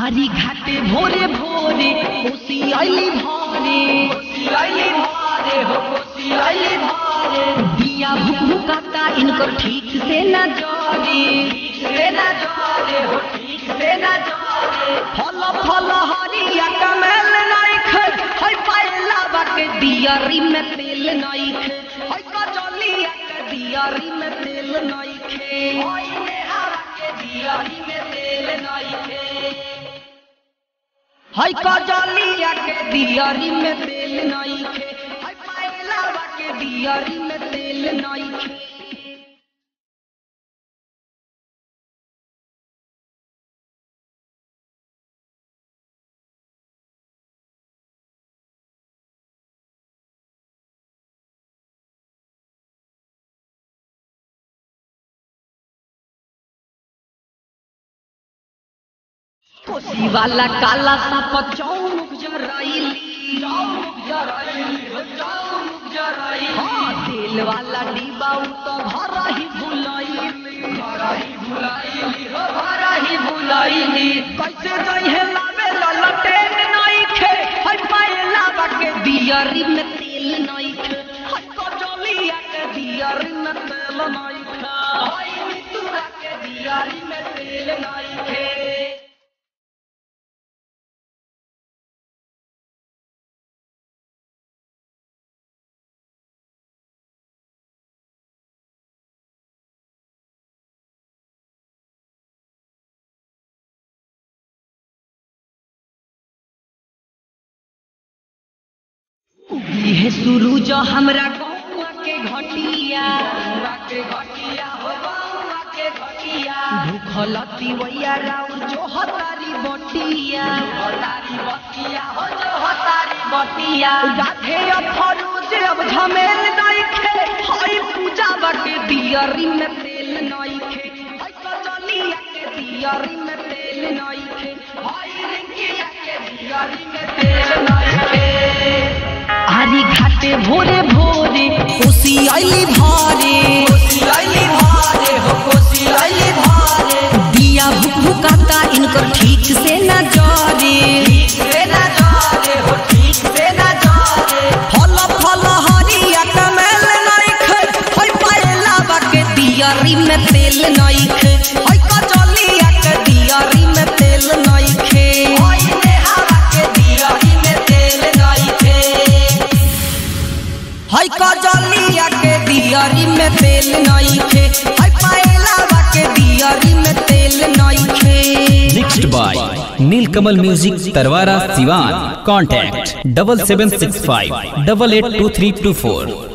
आरी घाटे भोरे भोरे कोसी आइली भारे हो कोसी आइली भारे दिया भुकभुकाता इनकर ठीक से न जारे हो ठीक से न जारे फल फल हरिया कमेल नाइख हई पायला बाके दियारी में तेल नाइख हई कजलिया के दियारी में तेल नाइख हई नेहारा के दियारी में तेल नाइख हई कजलिया के दियारी में तेल नाइखे हई पायलावा के दियारी में तेल नाइखे कोसी वाला काला साप चौमुख जराइली हाँ तेल वाला डिब्बा तो भरा ही भुलाइली कैसे जइहे लावे ललटेन नइखे हई पायलावा के दियारी में तेल नइखे हई कजलिया के दियारी में तेल नइखे हई मितुरा के दियारी में तेल नइखे ये सूरज हमरा गौवा के घटिया हो गौवा के घटिया भूखल तिवैया राउर जो हतारी बटिया हो जो हतारी बटिया राधे फरूज अब झमेल नइखे हई पूजा बाके दियारी में तेल नइखे हई कजलिया के दियारी में तेल नइखे हई रिंकिया के दियारी में तेल नइखे आरी घाटे भोरे भोरे कोसी आइली भारे हो कोसी आइली भारे दिया भुकभुकाता इनकर ठीक से न जारे हो ठीक से न जारे फल फल हरिया कमेल नाइख हई पायलावा के दियारी में तेल नाइख हई कजलिया के दियारी में तेल नाइखे हई नेहारा के दियारी में तेल नाइखे हई कजलिया के दियारी में तेल नइखे हई पायलावा के दियारी में तेल नइखे। Mixed by Neelkamal music Tarwara Siwan. Contact 7765 882324।